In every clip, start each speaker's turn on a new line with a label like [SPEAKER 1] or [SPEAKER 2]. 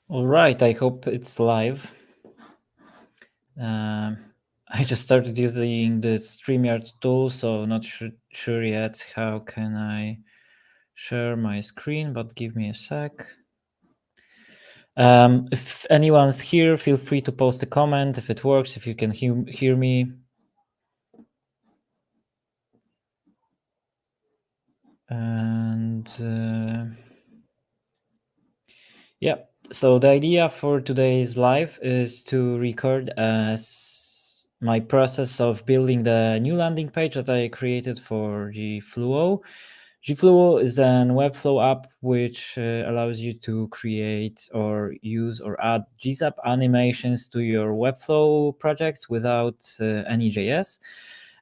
[SPEAKER 1] All right, I hope it's live. I just started using the StreamYard tool, so not sure yet how can I share my screen, but give me a sec. If anyone's here, feel free to post a comment if it works, if you can hear me. And yeah, so the idea for today's live is to record my process of building the new landing page that I created for gFLUO. gFLUO is an Webflow app which allows you to create or use or add gzap animations to your Webflow projects without any JS.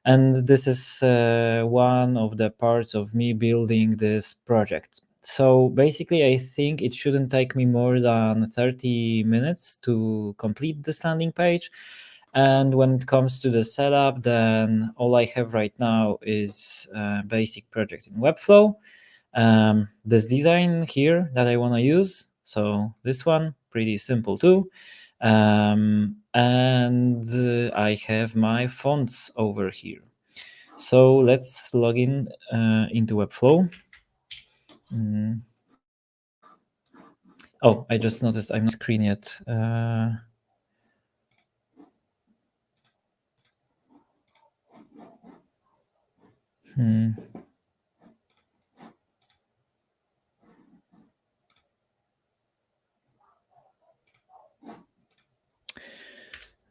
[SPEAKER 1] And this is one of the parts of me building this project. So basically, I think it shouldn't take me more than 30 minutes to complete this landing page. And when it comes to the setup, then all I have right now is a basic project in Webflow. This design here that I want to use. So this one, pretty simple too. And I have my fonts over here. So let's log in into Webflow. Oh, I just noticed I'm not screen yet.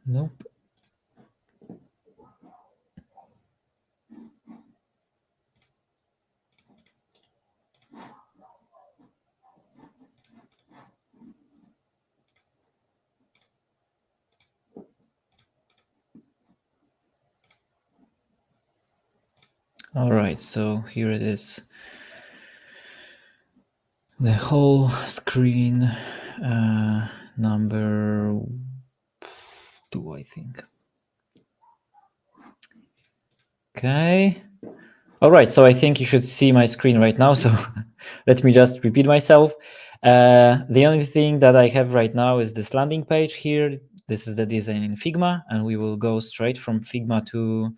[SPEAKER 1] Nope. All right, so here it is. The whole screen, number 2, I think. Okay. All right, so I think you should see my screen right now. So let me just repeat myself. The only thing that I have right now is this landing page here. This is the design in Figma, and we will go straight from Figma to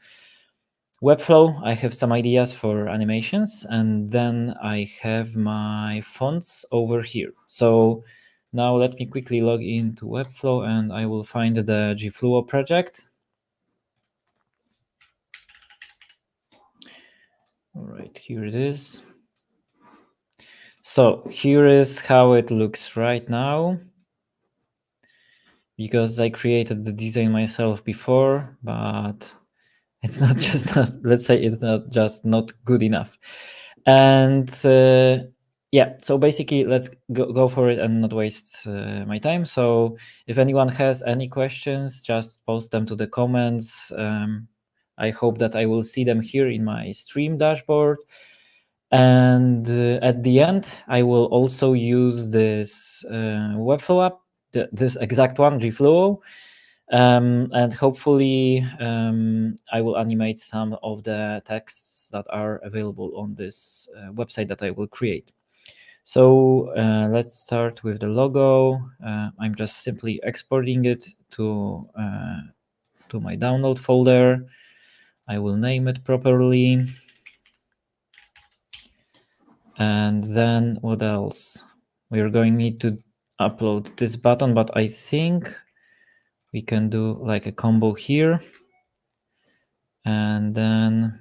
[SPEAKER 1] Webflow. I have some ideas for animations, and then I have my fonts over here. So now let me quickly log into Webflow, and I will find the gFLUO project. All right, here it is. So here is how it looks right now, because I created the design myself before, but it's not just not, let's say it's not just not good enough. And yeah, so basically let's go for it and not waste my time. So if anyone has any questions, just post them to the comments. I hope that I will see them here in my stream dashboard. And at the end, I will also use this Webflow app, this exact one, gFLUO, and hopefully I will animate some of the texts that are available on this website that I will create. So let's start with the logo. I'm just simply exporting it to my download folder. I will name it properly. And then what else? We are going to need to upload this button, but I think we can do like a combo here. And then,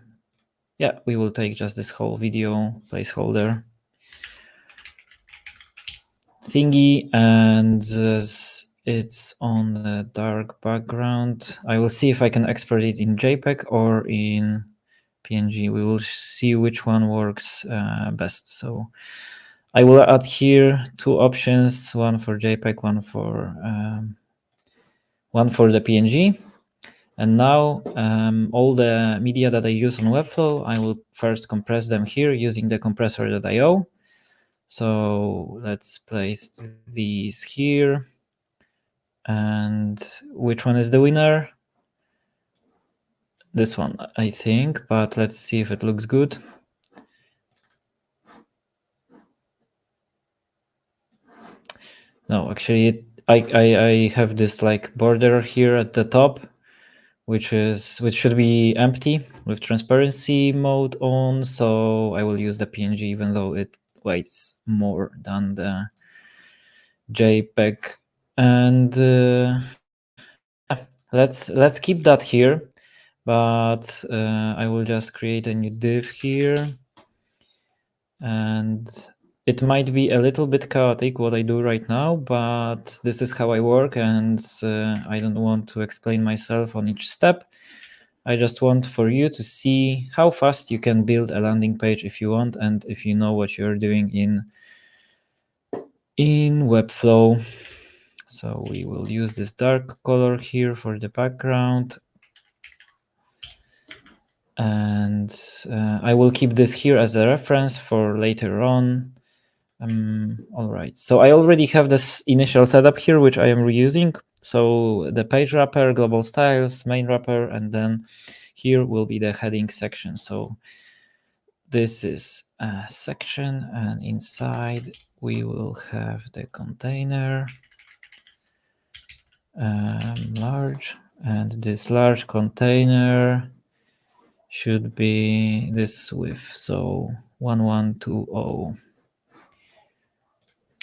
[SPEAKER 1] yeah, we will take just this whole video placeholder thingy, and it's on the dark background. I will see if I can export it in JPEG or in PNG. We will see which one works best. So I will add here 2 options, one for JPEG, one for the PNG. And now all the media that I use on Webflow, I will first compress them here using the compressor.io. So let's place these here. And which one is the winner? This one, I think, but let's see if it looks good. No, actually, I have this like border here at the top, which should be empty with transparency mode on. So I will use the PNG, even though it weighs more than the JPEG. And yeah, let's keep that here. But I will just create a new div here, and it might be a little bit chaotic what I do right now, but this is how I work, and I don't want to explain myself on each step. I just want for you to see how fast you can build a landing page if you want, and if you know what you're doing in Webflow. So we will use this dark color here for the background. And I will keep this here as a reference for later on. All right, so I already have this initial setup here, which I am reusing. So the page wrapper, global styles, main wrapper, and then here will be the heading section. So this is a section, and inside we will have the container, large, and this large container should be this width, so 1120.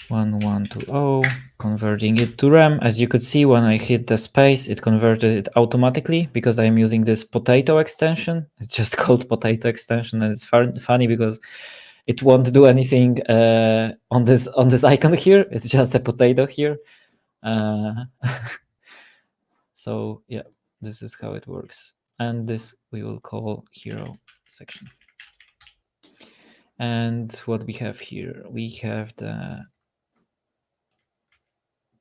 [SPEAKER 1] 1120, converting it to RAM. As you could see, when I hit the space, it converted it automatically because I'm using this potato extension. It's just called potato extension, and it's funny because it won't do anything on this icon here. It's just a potato here. So yeah, this is how it works. And this we will call hero section. And what we have here, we have the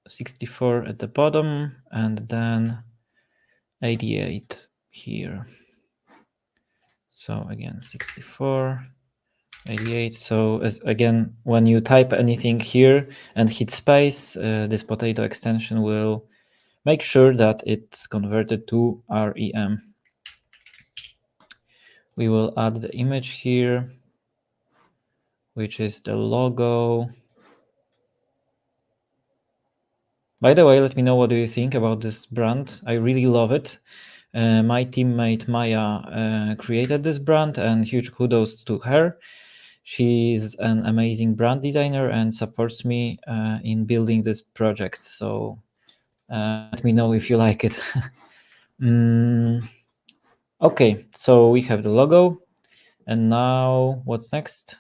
[SPEAKER 1] 64 at the bottom, and then 88 here. So again, 64, 88. So as again, when you type anything here and hit space, this potato extension will make sure that it's converted to REM. We will add the image here, which is the logo. By the way, let me know what do you think about this brand. I really love it. My teammate Maya created this brand, and huge kudos to her. She's an amazing brand designer and supports me in building this project. So let me know if you like it. Okay, so we have the logo, and now what's next?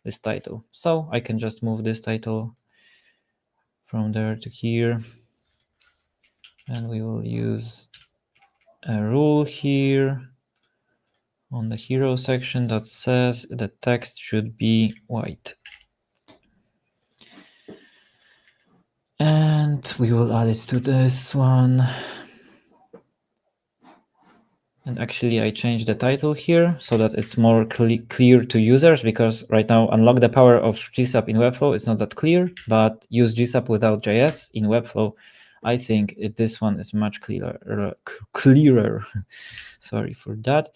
[SPEAKER 1] This title. So I can just move this title from there to here, and we will use a rule here on the hero section that says the text should be white. And we will add it to this one. And actually I changed the title here so that it's more clear to users, because right now unlock the power of GSAP in Webflow is not that clear, but use GSAP without JS in Webflow. I think this one is much clearer. Sorry for that.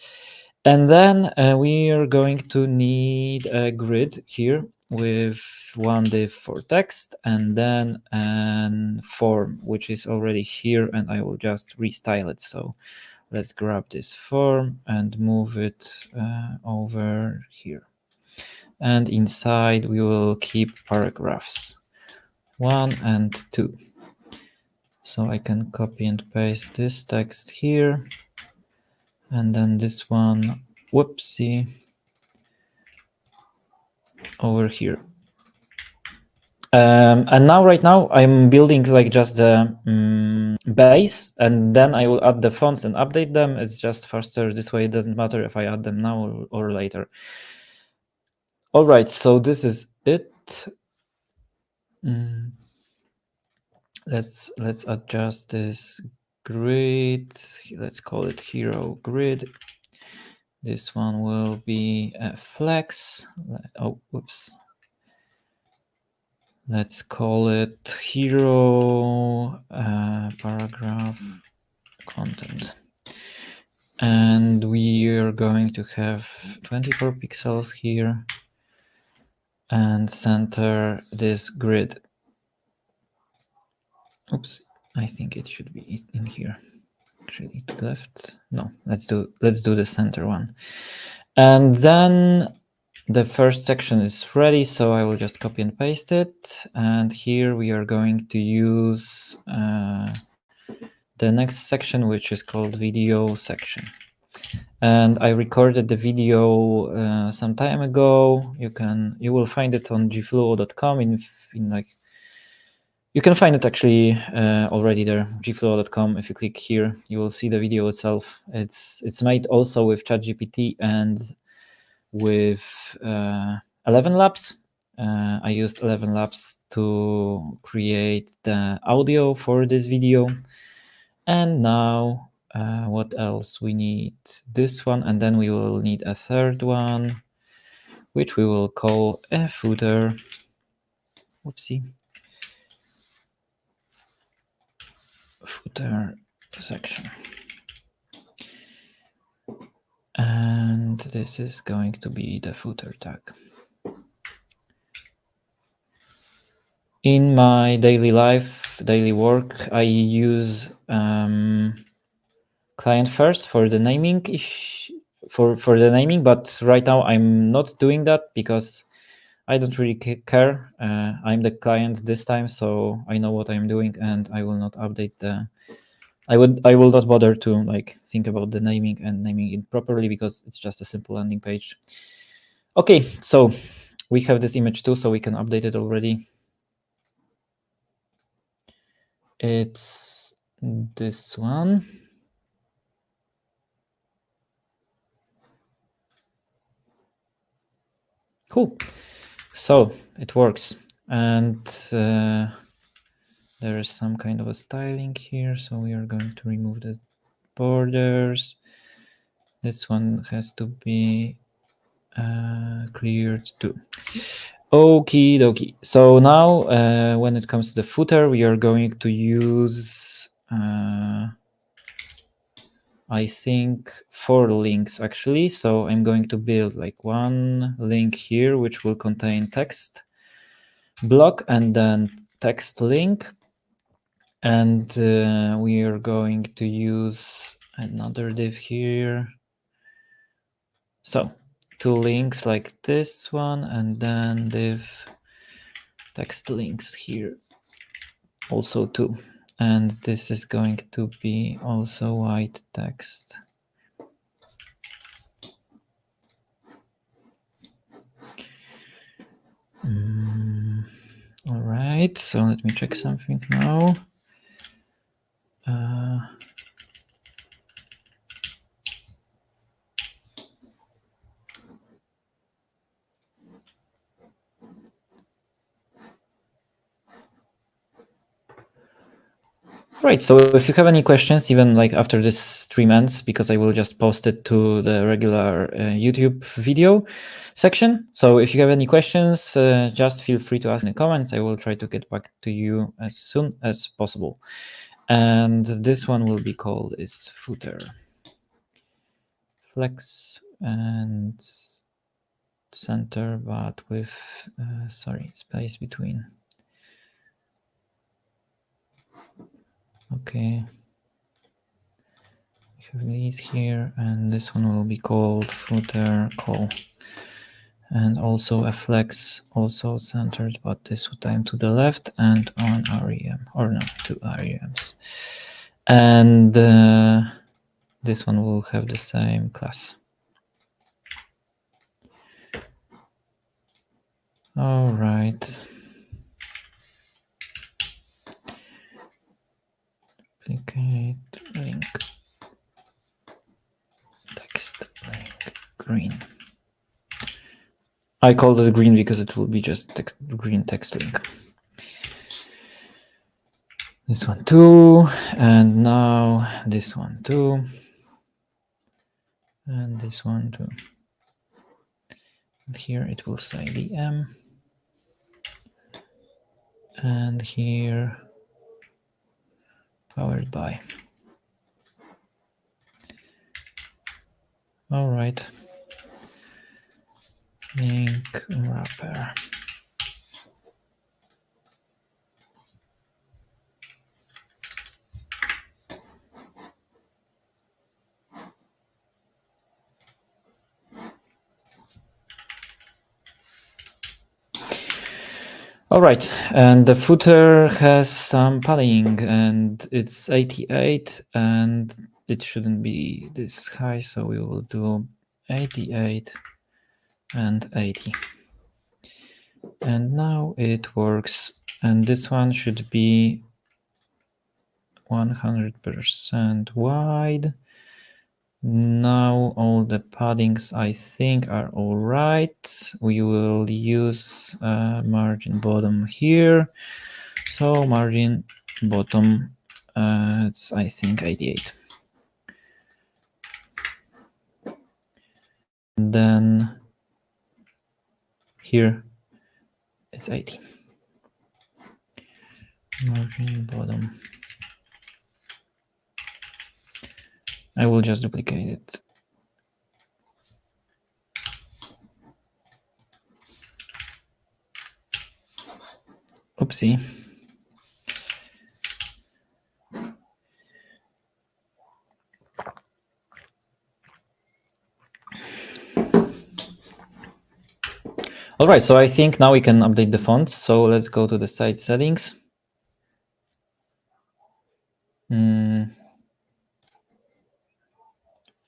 [SPEAKER 1] And then we are going to need a grid here with one div for text, and then a form, which is already here, and I will just restyle it. So let's grab this form and move it over here. And inside we will keep paragraphs 1 and 2. So I can copy and paste this text here, and then this one, whoopsie, over here. And now right now I'm building like just the base, and then I will add the fonts and update them. It's just faster this way. It doesn't matter if I add them now or later. All right, so this is it. Let's adjust this grid. Let's call it hero grid. This one will be a flex. Oh, whoops. Let's call it hero paragraph content. And we are going to have 24 pixels here and center this grid. Oops, I think it should be in here. Actually, to the left. No, let's do the center one. And then the first section is ready, so I will just copy and paste it. And here we are going to use the next section, which is called video section. And I recorded the video some time ago. You will find it on gFLUO.com in like. You can find it actually already there, gFLUO.com. If you click here, you will see the video itself. It's made also with ChatGPT and with 11 Labs. I used 11 Labs to create the audio for this video. And now, what else? We need this one, and then we will need a third one, which we will call a footer. Whoopsie. Footer section. And this is going to be the footer tag. In my daily life, daily work, I use client first for the naming for the naming, but right now I'm not doing that because I don't really care. I'm the client this time, so I know what I'm doing, and I will not update the. I will not bother to like think about the naming and naming it properly because it's just a simple landing page. Okay, so we have this image too, so we can update it already. It's this one. Cool. So it works, and there is some kind of a styling here. So we are going to remove the borders. This one has to be cleared too. Okie dokie. So now when it comes to the footer, we are going to use I think 4 links actually. So I'm going to build like one link here, which will contain text block and then text link. And we are going to use another div here. So 2 links like this one, and then div text links here also 2. And this is going to be also white text. All right, so let me check something now. Right, so if you have any questions, even like after this stream ends, because I will just post it to the regular YouTube video section. So if you have any questions, just feel free to ask in the comments. I will try to get back to you as soon as possible. And this one will be called is footer. Flex and center, but with, space between. Okay. We have these here, and this one will be called footer call. And also a flex, also centered, but this time to the left and on REM, or no, 2 REMs. And this one will have the same class. All right. Duplicate link. Text link green. I called it green because it will be just green text link. This one too, and now this one too, and this one too. And here it will say DM, and here powered by. All right. Link wrapper. All right, and the footer has some padding, and it's 88, and it shouldn't be this high, so we will do 88 and 80. And now it works, and this one should be 100% wide. Now all the paddings I think are all right. We will use margin bottom here. So margin bottom, it's I think 88. And then here it's 80. Margin bottom. I will just duplicate it. Oopsie. All right, so I think now we can update the fonts. So let's go to the site settings.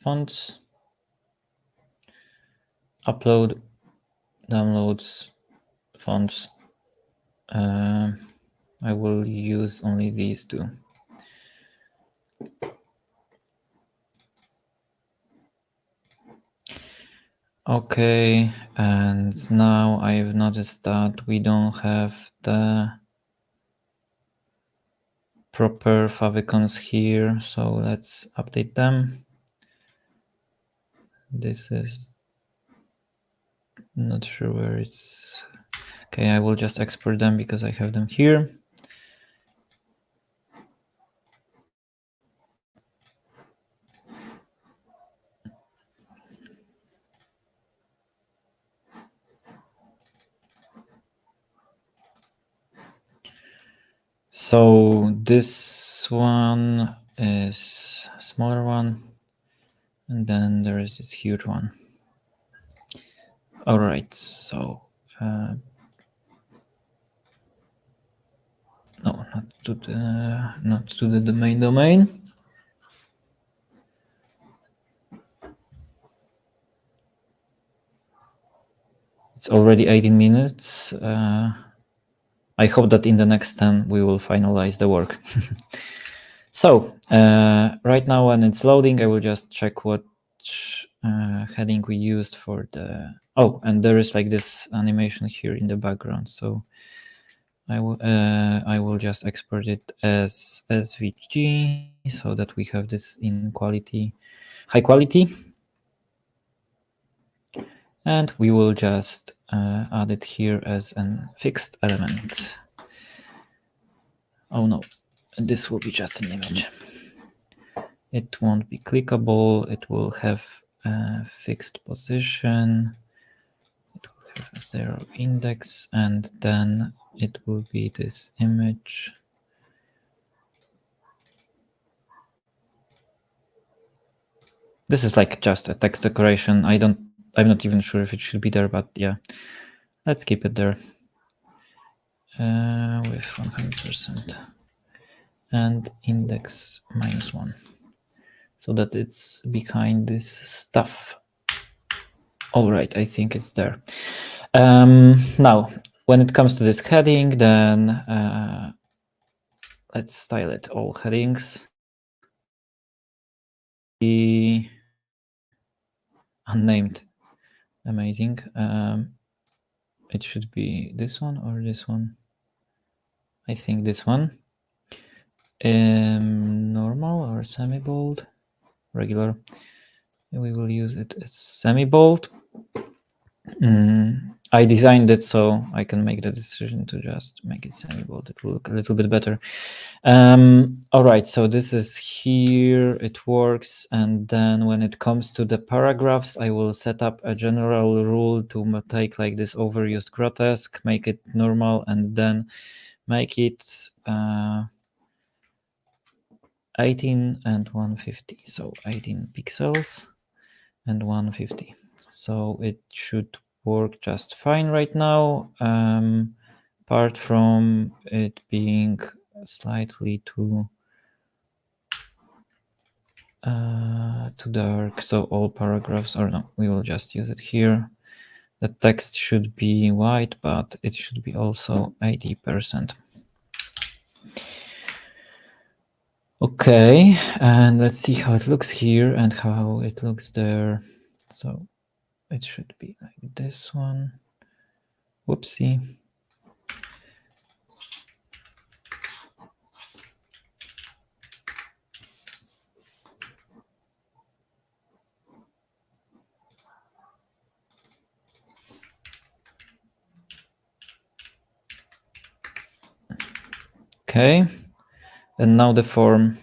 [SPEAKER 1] Fonts, upload, downloads, fonts. I will use only these two. Okay, and now I've noticed that we don't have the proper favicons here, so let's update them. This is not sure where it's. Okay, I will just export them because I have them here. So this one is a smaller one, and then there is this huge one. All right, so no, not to the domain. It's already 18 minutes. I hope that in the next 10 we will finalize the work. So right now when it's loading, I will just check what heading we used for the. Oh, and there is like this animation here in the background. So I will just export it as SVG so that we have this in quality, high quality. And we will just add it here as a fixed element. Oh no, this will be just an image. It won't be clickable. It will have a fixed position. It will have a 0 index, and then it will be this image. This is like just a text decoration. I'm not even sure if it should be there, but yeah, let's keep it there with 100% and index -1, so that it's behind this stuff. All right, I think it's there. Now, when it comes to this heading, then let's style it all headings. The unnamed, amazing. It should be this one or this one. I think this one. Normal or semi-bold, regular. We will use it as semi-bold. I designed it so I can make the decision to just make it semi-bold. It will look a little bit better. All right, so this is here, it works. And then when it comes to the paragraphs, I will set up a general rule to take like this overused grotesque, make it normal, and then make it 18 and 150. So 18 pixels and 150. So it should work just fine right now. apart from it being slightly too dark. So all paragraphs, or no, we will just use it here. The text should be white, but it should be also 80%. Okay, and let's see how it looks here and how it looks there. So it should be like this one. Whoopsie. Okay, and now the form.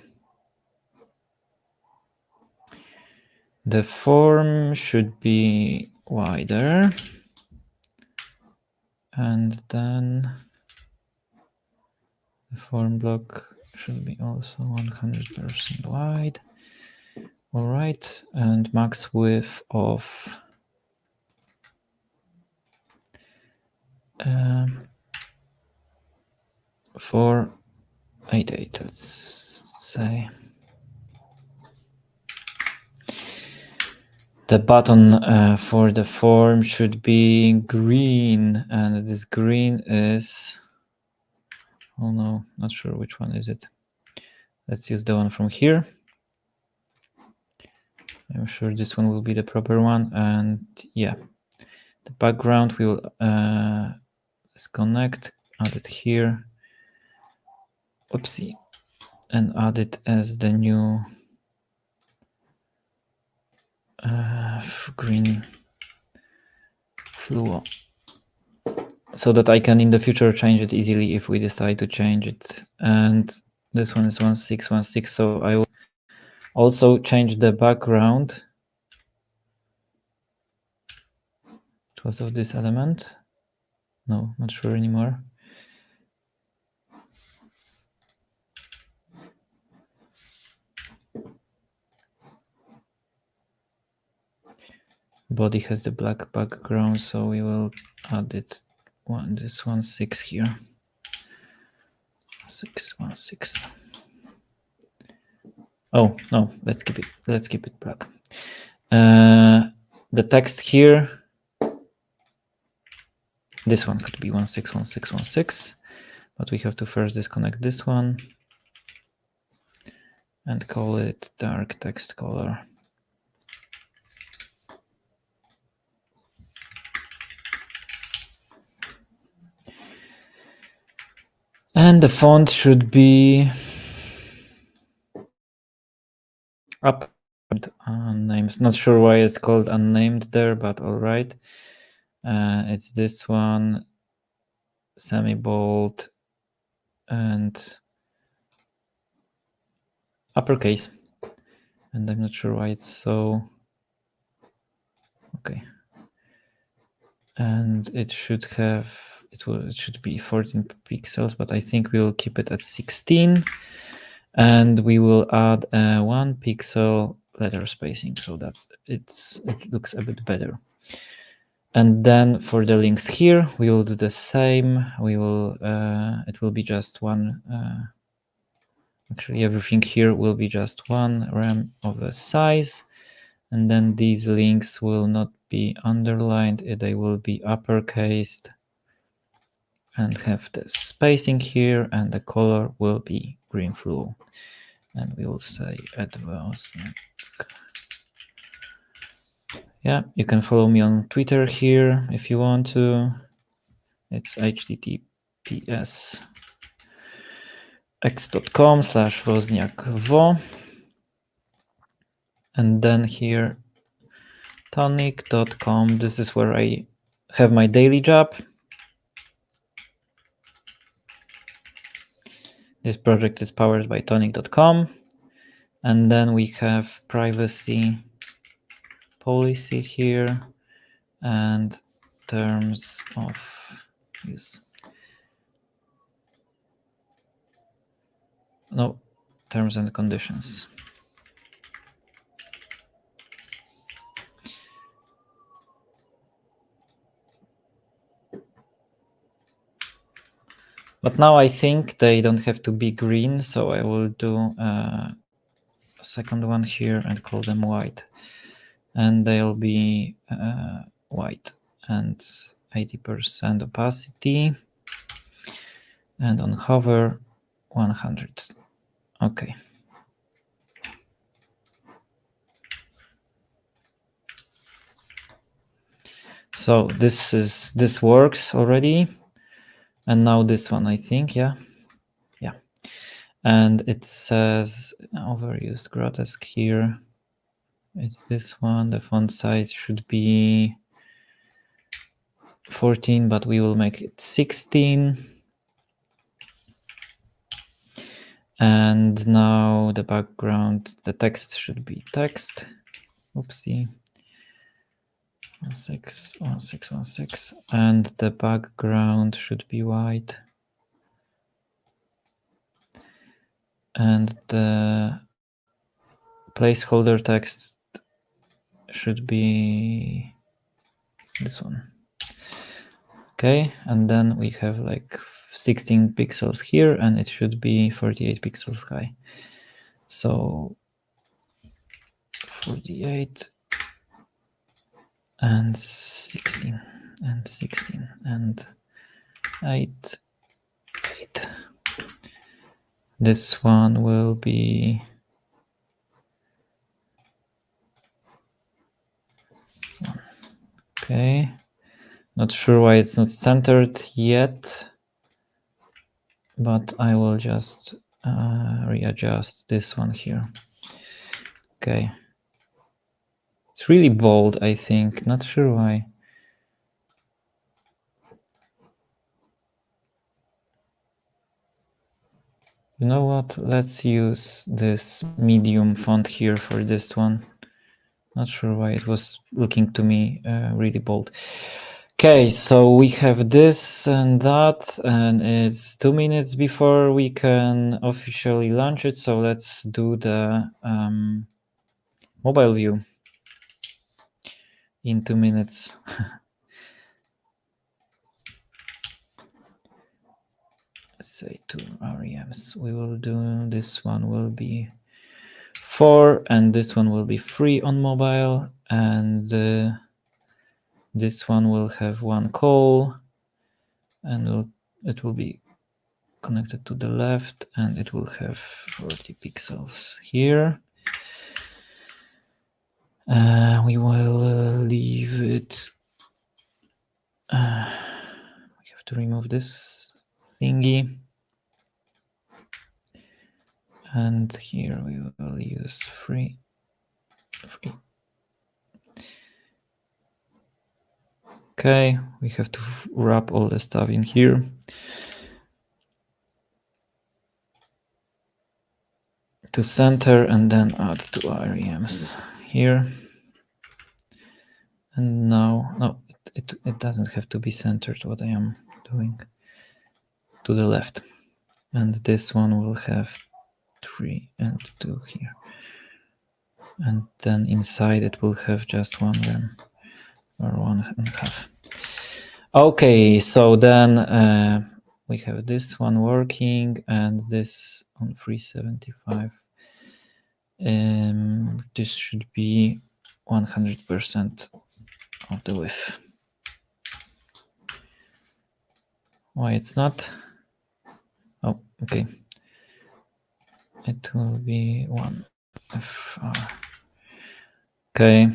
[SPEAKER 1] The form should be wider, and then the form block should be also 100% wide. All right, and max width of 488, let's say. The button for the form should be green, and this green is, oh no, not sure which one is it. Let's use the one from here. I'm sure this one will be the proper one, and yeah, the background we will disconnect, add it here, oopsie, and add it as the new green fluo, so that I can in the future change it easily if we decide to change it. And this one is 1616, so I will also change the background. It was of this element. No, not sure anymore. Body has the black background, so we will add it this 16 here. 616. Oh no, let's keep it black. The text here, this one could be 161616, but we have to first disconnect this one and call it dark text color. And the font should be up names. Not sure why it's called unnamed there, but all right. It's this one, semi-bold and uppercase. And I'm not sure why it's so. Okay. And it should have, it should be 14 pixels, but I think we'll keep it at 16. And we will add 1 pixel letter spacing so that it looks a bit better. And then for the links here, we will do the same. We will it will be just one. Actually, everything here will be just one rem of a size, and then these links will not be underlined. They will be uppercased and have the spacing here, and the color will be green fluo. And we will say advanced. Yeah, you can follow me on Twitter here if you want to. It's https x.com/wozniakwo, and then here tonic.com. This is where I have my daily job. This project is powered by tonic.com, and then we have privacy policy here and terms of use. No, terms and conditions. But now I think they don't have to be green, so I will do a second one here and call them white. And they'll be white and 80% opacity, and on hover 100. Okay. So this works already. And now this one, I think, yeah. And it says overused grotesque here. It's this one. The font size should be 14, but we will make it 16. And now the background, the text should be text. Oopsie. 161616. And the background should be white. And the placeholder text should be this one. Okay, and then we have like 16 pixels here, and it should be 48 pixels high. So 48 and 16 and 16 and 8. This one will be okay. Not sure why it's not centered yet, but I will just readjust this one here. Okay. It's really bold, I think. Not sure why. You know what? Let's use this medium font here for this one. Not sure why it was looking to me really bold. Okay, so we have this and that, and it's 2 minutes before we can officially launch it. So let's do the mobile view in 2 minutes. Let's say 2 REMs. We will do this one will be 4, and this one will be free on mobile, and this one will have 1 call, and it will be connected to the left, and it will have 40 pixels here. We will leave it. We have to remove this thingy, and here we will use free. Okay, we have to wrap all the stuff in here. To center, and then add 2 REMs here. And now, no, it doesn't have to be centered, what I am doing. To the left. And this one will have 3 and 2 here. And then inside it will have just 1 rem, or 1.5. Okay, so then we have this one working, and this on 375. This should be 100% of the width. Why it's not? Oh, okay. It will be 1 FR. Okay.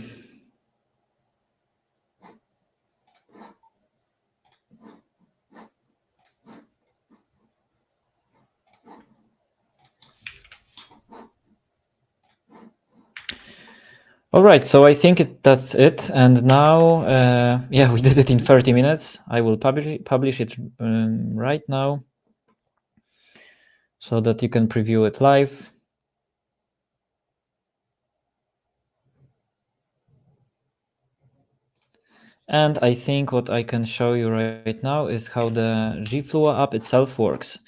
[SPEAKER 1] All right, so I think that's it. And now, yeah, we did it in 30 minutes. I will publish it right now so that you can preview it live. And I think what I can show you right now is how the gFLUO app itself works.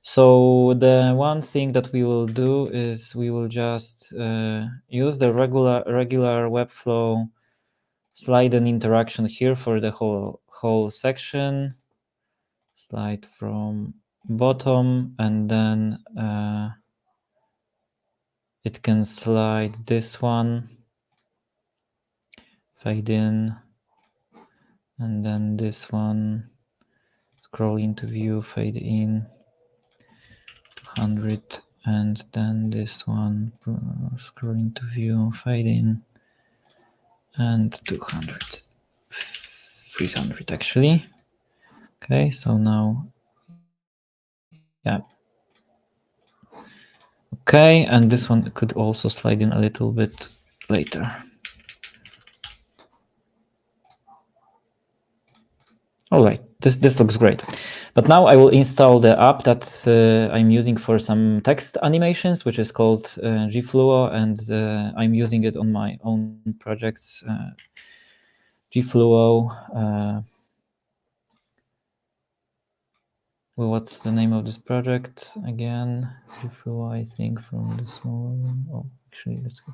[SPEAKER 1] So the one thing that we will do is we will just use the regular Webflow slide and interaction here for the whole section. Slide from bottom, and then it can slide this one, fade in, and then this one, scroll into view, fade in, 200, and then this one, scroll into view, fade in, and 200, 300 actually. Okay, so now, yeah. Okay, and this one could also slide in a little bit later. All right, this looks great. But now I will install the app that I'm using for some text animations, which is called gFLUO, and I'm using it on my own projects. gFLUO. Well, what's the name of this project again? gFLUO, I think, from the small one. Oh, actually, let's go.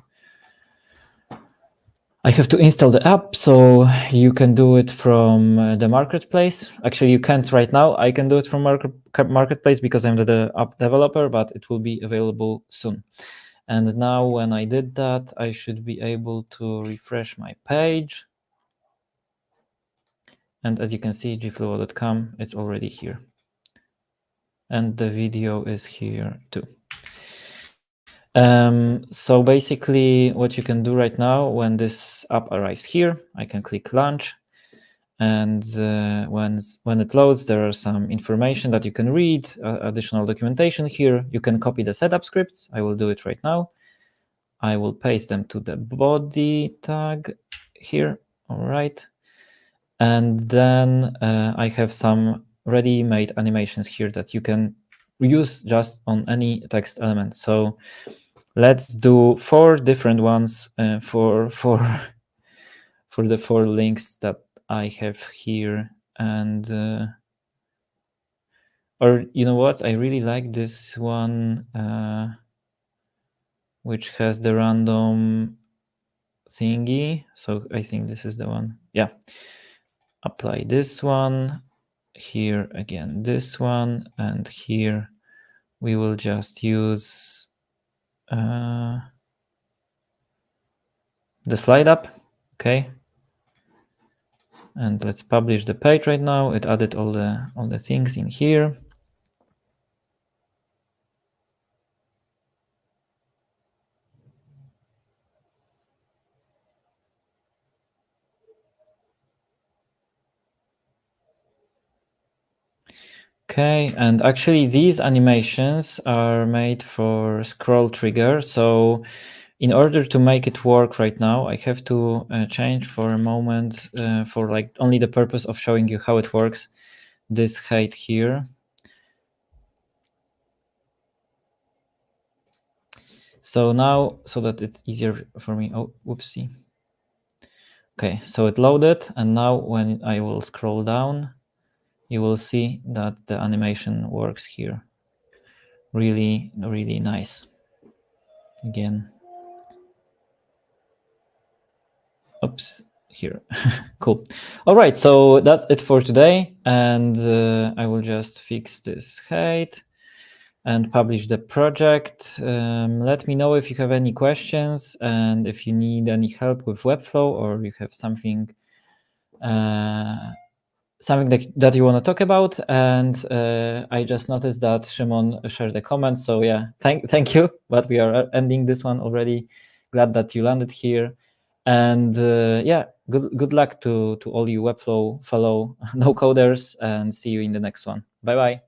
[SPEAKER 1] I have to install the app, so you can do it from the marketplace. Actually, you can't right now. I can do it from marketplace because I'm the app developer, but it will be available soon. And now when I did that, I should be able to refresh my page. And as you can see, gfluo.com, it's already here. And the video is here too. So basically what you can do right now when this app arrives here, I can click launch. And when it loads, there are some information that you can read, additional documentation here. You can copy the setup scripts. I will do it right now. I will paste them to the body tag here. All right. And then I have some ready-made animations here that you can use just on any text element. So let's do 4 different ones for the 4 links that I have here. And or you know what, I really like this one which has the random thingy, so I think this is the one. Yeah, apply this one here, again this one, and here we will just use the slide up. Okay, and let's publish the page right now. It added all the things in here. Okay, and actually these animations are made for scroll trigger. So in order to make it work right now, I have to change for a moment for like only the purpose of showing you how it works, this height here. So now, so that it's easier for me, oh, whoopsie. Okay, so it loaded, and now when I will scroll down, you will see that the animation works here. Really, really nice. Again. Oops, here. Cool. All right, so that's it for today. And I will just fix this height and publish the project. Let me know if you have any questions and if you need any help with Webflow, or you have something that you want to talk about. And I just noticed that Shimon shared a comment. So yeah, thank you. But we are ending this one already. Glad that you landed here. And yeah, good luck to all you Webflow fellow no coders, and see you in the next one. Bye bye.